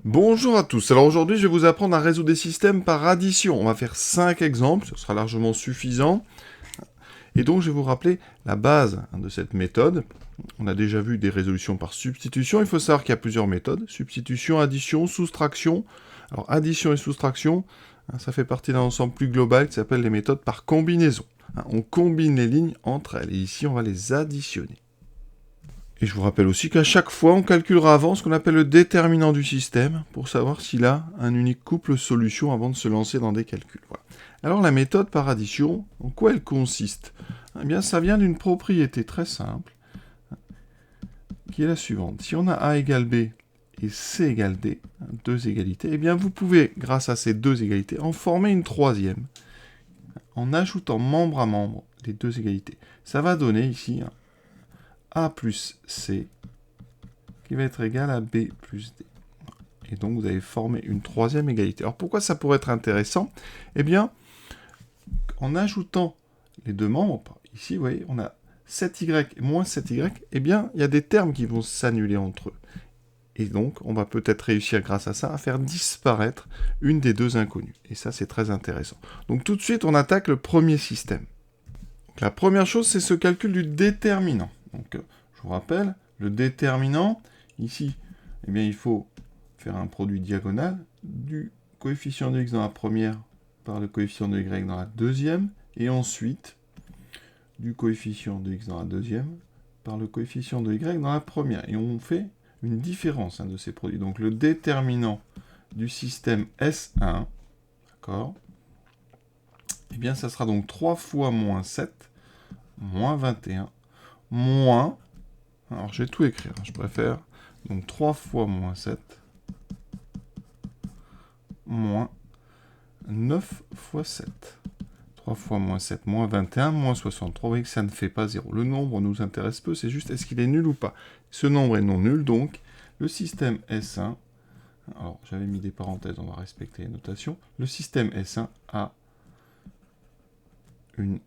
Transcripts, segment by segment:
Bonjour à tous, alors aujourd'hui je vais vous apprendre à résoudre des systèmes par addition. On va faire 5 exemples, ce sera largement suffisant. Et donc je vais vous rappeler la base de cette méthode. On a déjà vu des résolutions par substitution, il faut savoir qu'il y a plusieurs méthodes. Substitution, addition, soustraction. Alors addition et soustraction, ça fait partie d'un ensemble plus global qui s'appelle les méthodes par combinaison. On combine les lignes entre elles et ici on va les additionner. Et je vous rappelle aussi qu'à chaque fois, on calculera avant ce qu'on appelle le déterminant du système pour savoir s'il a un unique couple solution avant de se lancer dans des calculs. Voilà. Alors la méthode par addition, en quoi elle consiste? Eh bien, ça vient d'une propriété très simple, qui est la suivante. Si on a A égale B et C égale D, deux égalités, eh bien vous pouvez, grâce à ces deux égalités, en former une troisième, en ajoutant membre à membre les deux égalités. Ça va donner ici A plus C qui va être égal à B plus D. Et donc vous avez formé une troisième égalité. Alors pourquoi ça pourrait être intéressant? Eh bien, en ajoutant les deux membres, ici vous voyez, on a 7y moins 7y, eh bien il y a des termes qui vont s'annuler entre eux. Et donc on va peut-être réussir grâce à ça à faire disparaître une des deux inconnues. Et ça c'est très intéressant. Donc tout de suite on attaque le premier système. Donc, la première chose c'est ce calcul du déterminant. Donc je vous rappelle, le déterminant, ici, eh bien, il faut faire un produit diagonal du coefficient de x dans la première par le coefficient de y dans la deuxième, et ensuite du coefficient de x dans la deuxième par le coefficient de y dans la première. Et on fait une différence de ces produits. Donc le déterminant du système S1, d'accord, eh bien ça sera donc 3 fois moins 7, moins 21, moins... Alors, je vais tout écrire, je préfère. Donc, 3 fois moins 7, moins 9 fois 7. 3 fois moins 7, moins 21, moins 63. Vous voyez que ça ne fait pas 0. Le nombre nous intéresse peu, c'est juste est-ce qu'il est nul ou pas. Ce nombre est non nul, donc le système S1, alors j'avais mis des parenthèses, on va respecter les notations. Le système S1 a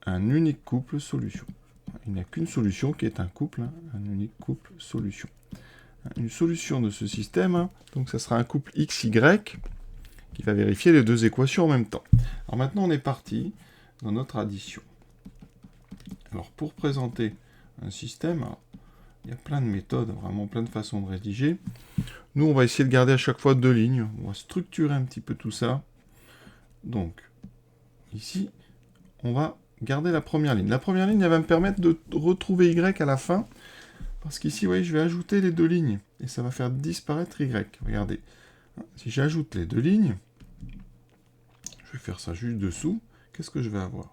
un unique couple solution. Il n'y a qu'une solution qui est un couple, un unique couple solution. Une solution de ce système, donc ça sera un couple XY qui va vérifier les deux équations en même temps. Alors maintenant on est parti dans notre addition. Alors pour présenter un système, il y a plein de méthodes, vraiment plein de façons de rédiger. Nous on va essayer de garder à chaque fois deux lignes, on va structurer un petit peu tout ça. Donc ici on va garder la première ligne. La première ligne elle va me permettre de retrouver Y à la fin. Parce qu'ici, vous voyez, je vais ajouter les deux lignes. Et ça va faire disparaître Y. Regardez. Si j'ajoute les deux lignes, je vais faire ça juste dessous. Qu'est-ce que je vais avoir?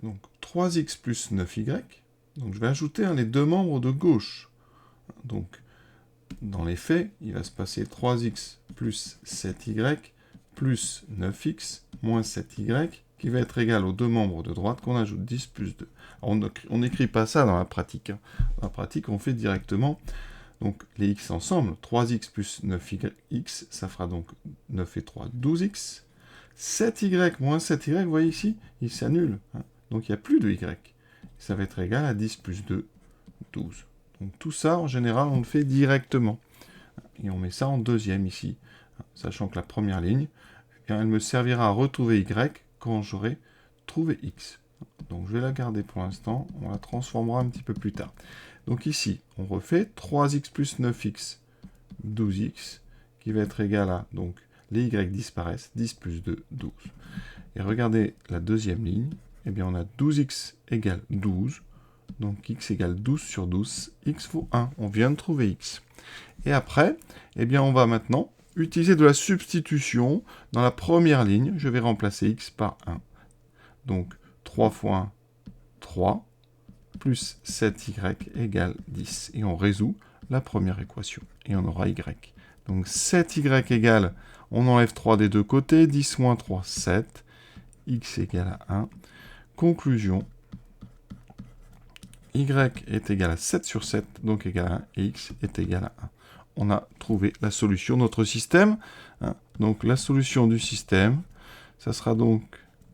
Donc, 3x plus 9y. Donc, je vais ajouter les deux membres de gauche. Donc, dans les faits, il va se passer 3x plus 7y plus 9x moins 7y qui va être égal aux deux membres de droite qu'on ajoute 10 plus 2. Alors, on n'écrit pas ça dans la pratique. Dans la pratique, on fait directement donc, les x ensemble. 3x plus 9x, ça fera donc 9 et 3, 12x. 7y moins 7y, vous voyez ici, il s'annule. Donc, il n'y a plus de y. Ça va être égal à 10 plus 2, 12. Donc, tout ça, en général, on le fait directement. Et on met ça en deuxième ici. Sachant que la première ligne, elle me servira à retrouver y quand j'aurai trouvé x. Donc je vais la garder pour l'instant, on la transformera un petit peu plus tard. Donc ici, on refait 3x plus 9x, 12x, qui va être égal à, donc les y disparaissent, 10 plus 2, 12. Et regardez la deuxième ligne, eh bien on a 12x égale 12, donc x égale 12 sur 12, x vaut 1, on vient de trouver x. Et après, eh bien on va maintenant utiliser de la substitution. Dans la première ligne, je vais remplacer x par 1. Donc 3 fois 1, 3, plus 7y égale 10. Et on résout la première équation. Et on aura y. Donc 7y égale, on enlève 3 des deux côtés, 10 moins 3, 7. X égale à 1. Conclusion, y est égal à 7 sur 7, donc égal à 1, et x est égal à 1. On a trouvé la solution de notre système. Donc la solution du système, ça sera donc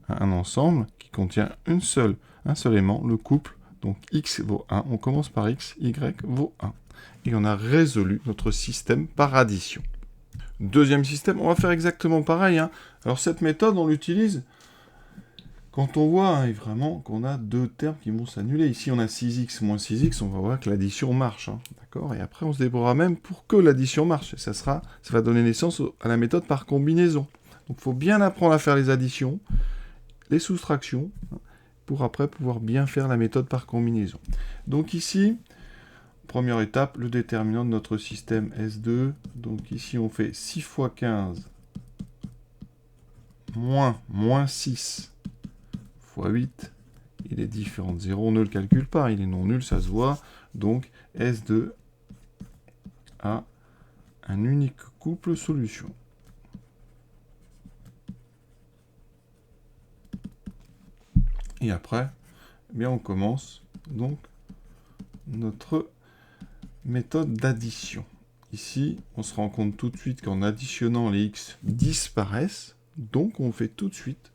un ensemble qui contient un seul élément, le couple. Donc x vaut 1, on commence par x, y vaut 1. et on a résolu notre système par addition. Deuxième système, on va faire exactement pareil. Alors cette méthode, on l'utilise quand on voit vraiment qu'on a deux termes qui vont s'annuler. Ici, on a 6x moins 6x, on va voir que l'addition marche. D'accord ? Et après, on se débrouillera même pour que l'addition marche. Et ça va donner naissance à la méthode par combinaison. Donc, il faut bien apprendre à faire les additions, les soustractions, pour après pouvoir bien faire la méthode par combinaison. Donc ici, première étape, le déterminant de notre système S2. Donc ici, on fait 6 fois 15 moins 6 fois 8. Il est différent de 0. On ne le calcule pas, il est non nul, ça se voit. Donc S2 a un unique couple solution. Et après, eh bien on commence donc notre méthode d'addition. Ici, on se rend compte tout de suite qu'en additionnant les x disparaissent, donc on fait tout de suite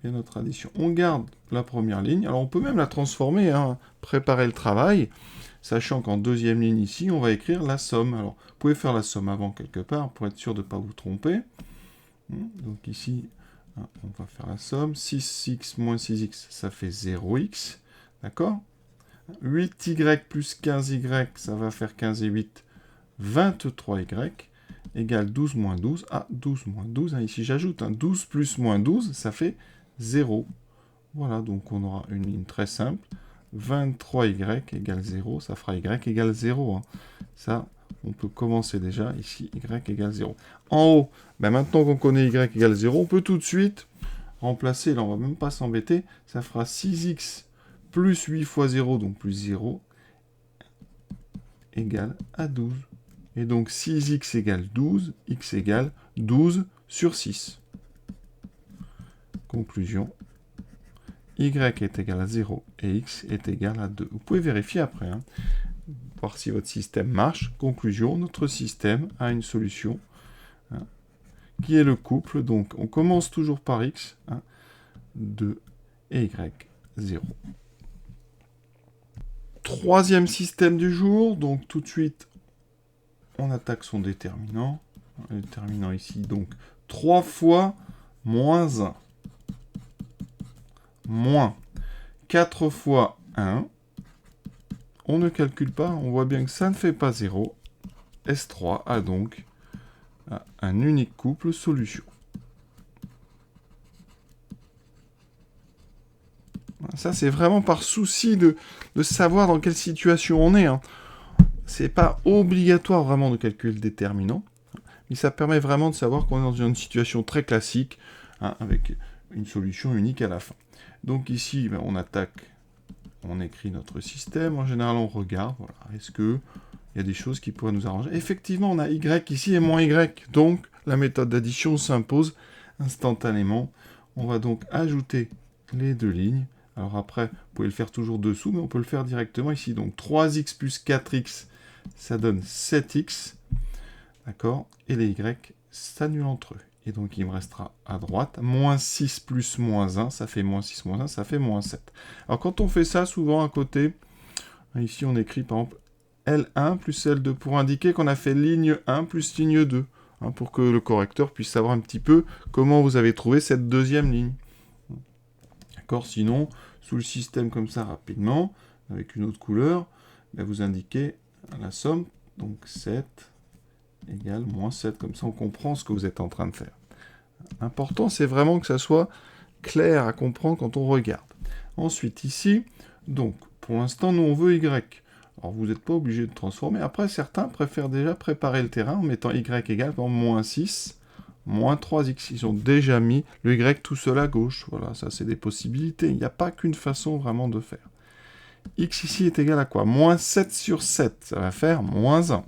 bien notre addition. On garde la première ligne, alors on peut même la transformer, préparer le travail, sachant qu'en deuxième ligne ici, on va écrire la somme. Alors, vous pouvez faire la somme avant quelque part, pour être sûr de ne pas vous tromper. Donc ici, on va faire la somme. 6x moins 6x, ça fait 0x. D'accord ? 8y plus 15y, ça va faire 15 et 8, 23y, égale 12 moins 12. Ah, 12 moins 12, ici j'ajoute. 12 plus moins 12, ça fait 0. Voilà, donc on aura une ligne très simple. 23y égale 0, ça fera y égale 0. Ça, on peut commencer déjà. Ici, y égale 0. En haut, maintenant qu'on connaît y égale 0, on peut tout de suite remplacer. Là, on va même pas s'embêter. Ça fera 6x plus 8 fois 0, donc plus 0, égale à 12. Et donc 6x égale 12, x égale 12 sur 6. Conclusion, y est égal à 0 et x est égal à 2. Vous pouvez vérifier après, voir si votre système marche. Conclusion, notre système a une solution qui est le couple. Donc on commence toujours par x, 2 et y, 0. Troisième système du jour, donc tout de suite, on attaque son déterminant. Le déterminant ici, donc 3 fois moins 1. Moins 4 fois 1. On ne calcule pas, on voit bien que ça ne fait pas 0. S3 a donc un unique couple solution. Ça, c'est vraiment par souci de savoir dans quelle situation on est. C'est pas obligatoire vraiment de calculer le déterminant, mais ça permet vraiment de savoir qu'on est dans une situation très classique, avec une solution unique à la fin. Donc ici, on attaque, on écrit notre système. En général, on regarde, voilà, est-ce qu'il y a des choses qui pourraient nous arranger. Effectivement, on a y ici et moins y, donc la méthode d'addition s'impose instantanément. On va donc ajouter les deux lignes. Alors après, vous pouvez le faire toujours dessous, mais on peut le faire directement ici. Donc 3x plus 4x, ça donne 7x. D'accord ? Et les y s'annulent entre eux. Et donc il me restera à droite, moins 6 plus moins 1, ça fait moins 6 moins 1, ça fait moins 7. Alors quand on fait ça, souvent à côté, ici on écrit par exemple L1 plus L2, pour indiquer qu'on a fait ligne 1 plus ligne 2, pour que le correcteur puisse savoir un petit peu comment vous avez trouvé cette deuxième ligne. D'accord ? Sinon, sous le système comme ça rapidement, avec une autre couleur, vous indiquez la somme, donc 7 égale moins 7, comme ça on comprend ce que vous êtes en train de faire. L'important, c'est vraiment que ça soit clair à comprendre quand on regarde. Ensuite, ici, donc, pour l'instant, nous, on veut y. Alors, vous n'êtes pas obligé de transformer. Après, certains préfèrent déjà préparer le terrain en mettant y égale, par exemple, moins 6, moins 3x. Ils ont déjà mis le y tout seul à gauche. Voilà, ça, c'est des possibilités. Il n'y a pas qu'une façon vraiment de faire. X ici est égal à quoi ? Moins 7 sur 7, ça va faire moins 1.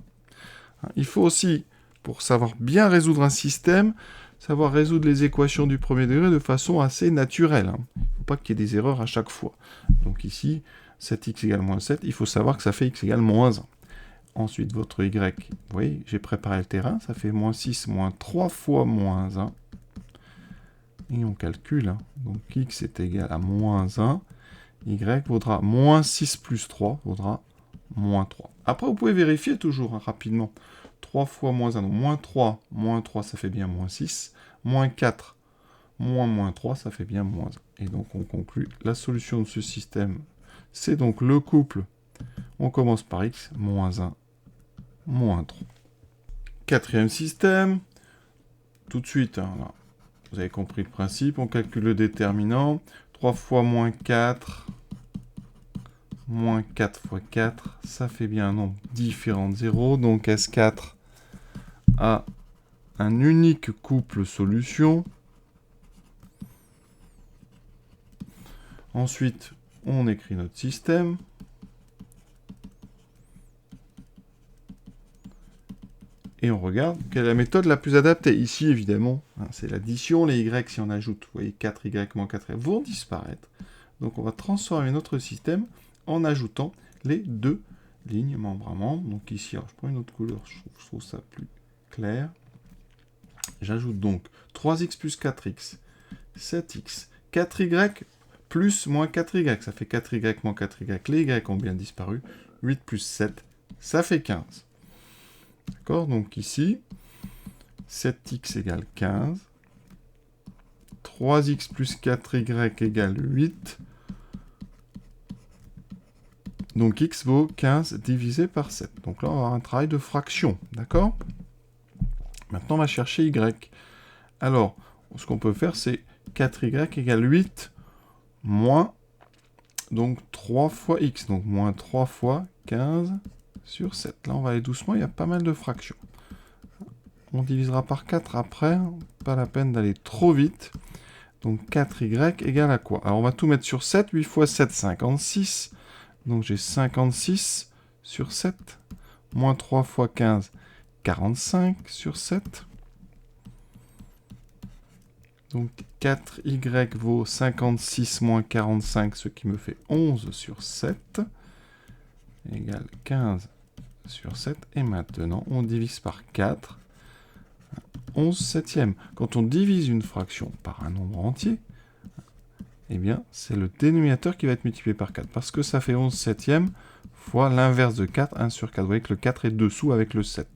Il faut aussi, pour savoir bien résoudre un système, savoir résoudre les équations du premier degré de façon assez naturelle. Il ne faut pas qu'il y ait des erreurs à chaque fois. Donc ici, 7x égale moins 7, il faut savoir que ça fait x égale moins 1. Ensuite, votre y, vous voyez, j'ai préparé le terrain, ça fait moins 6 moins 3 fois moins 1. Et on calcule, donc x est égal à moins 1, y vaudra moins 6 plus 3, vaudra moins 3. Après, vous pouvez vérifier toujours hein, rapidement. 3 fois moins 1, donc moins 3, ça fait bien moins 6. Moins 4, moins 3, ça fait bien moins 1. Et donc, on conclut la solution de ce système. C'est donc le couple. On commence par x, moins 1, moins 3. Quatrième système. Tout de suite, hein, là, vous avez compris le principe. On calcule le déterminant. 3 fois moins 4... Moins 4 fois 4, ça fait bien un nombre différent de 0. Donc S4 a un unique couple solution. Ensuite, on écrit notre système. Et on regarde quelle est la méthode la plus adaptée. Ici, évidemment, hein, c'est l'addition. Les Y, si on ajoute, vous voyez, 4Y moins 4Y vont disparaître. Donc on va transformer notre système en ajoutant les deux lignes membre à membre. Donc ici, alors, je prends une autre couleur, je trouve ça plus clair. J'ajoute donc 3x plus 4x, 7x, 4y plus moins 4y, ça fait 4y moins 4y, les y ont bien disparu, 8 plus 7, ça fait 15. D'accord, donc ici, 7x égale 15, 3x plus 4y égale 8, donc x vaut 15 divisé par 7. Donc là, on va avoir un travail de fraction, d'accord? Maintenant, on va chercher y. Alors, ce qu'on peut faire, c'est 4y égale 8 moins, donc 3 fois x, donc moins 3 fois 15 sur 7. Là, on va aller doucement, il y a pas mal de fractions. On divisera par 4 après, pas la peine d'aller trop vite. Donc 4y égale à quoi? Alors, on va tout mettre sur 7, 8 fois 7, 56. Donc j'ai 56 sur 7, moins 3 fois 15, 45 sur 7. Donc 4y vaut 56 moins 45, ce qui me fait 11 sur 7, égale 15 sur 7. Et maintenant, on divise par 4, 11 septièmes. Quand on divise une fraction par un nombre entier, eh bien, c'est le dénominateur qui va être multiplié par 4, parce que ça fait 11 septièmes fois l'inverse de 4, 1 sur 4. Vous voyez que le 4 est dessous avec le 7.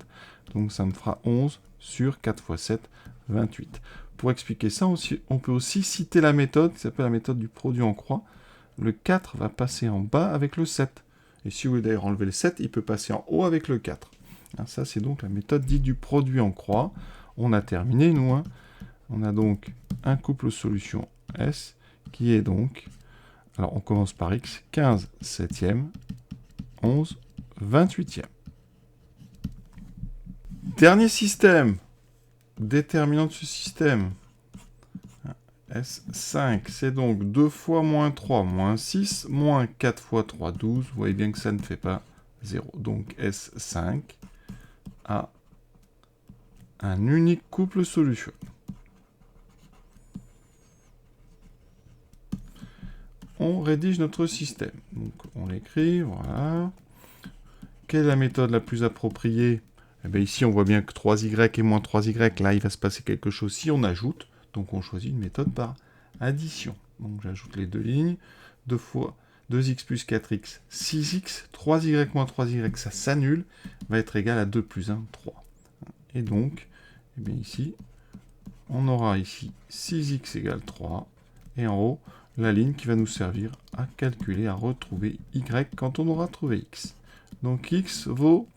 Donc ça me fera 11 sur 4 fois 7, 28. Pour expliquer ça, on peut aussi citer la méthode qui s'appelle la méthode du produit en croix. Le 4 va passer en bas avec le 7. Et si vous voulez d'ailleurs enlever le 7, il peut passer en haut avec le 4. Hein, ça, c'est donc la méthode dite du produit en croix. On a terminé, nous. Hein. On a donc un couple solution S qui est donc, alors on commence par x, 15 septième, 11 28e. Dernier système, déterminant de ce système, S5, c'est donc 2 fois moins 3, moins 6, moins 4 fois 3, 12. Vous voyez bien que ça ne fait pas 0. Donc S5 a un unique couple solution. On rédige notre système. Donc on l'écrit, voilà. Quelle est la méthode la plus appropriée? Eh bien, ici, on voit bien que 3y et moins 3y, là, il va se passer quelque chose si on ajoute. Donc on choisit une méthode par addition. Donc j'ajoute les deux lignes. 2 fois 2x plus 4x, 6x. 3y moins 3y, ça s'annule, va être égal à 2 plus 1, 3. Et donc, eh bien ici, on aura ici 6x égale 3. Et en haut, la ligne qui va nous servir à calculer, à retrouver y quand on aura trouvé x. Donc x vaut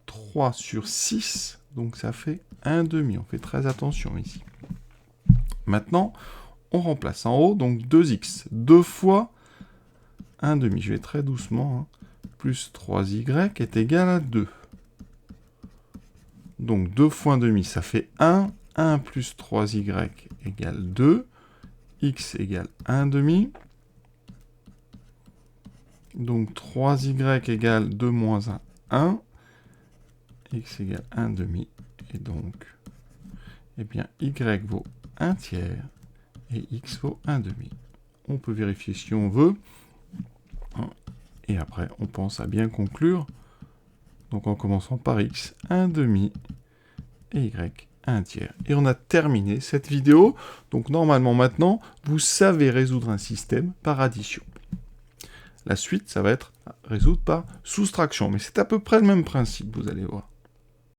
3 sur 6, donc ça fait 1,5. On fait très attention ici. Maintenant, on remplace en haut, donc 2x. 2 fois 1,5. Je vais très doucement. Hein. Plus 3y est égal à 2. Donc 2 fois 1,5, ça fait 1. 1 plus 3y égale 2. X égale 1,5. Donc 3y égale 2 moins 1, 1. X égale 1,5. Et donc, eh bien, y vaut 1 tiers et x vaut 1,5. On peut vérifier si on veut. Et après, on pense à bien conclure. Donc en commençant par x, 1,5 et y, 1 tiers. Et on a terminé cette vidéo. Donc normalement maintenant, vous savez résoudre un système par addition. La suite, ça va être résoudre par soustraction. Mais c'est à peu près le même principe, vous allez voir.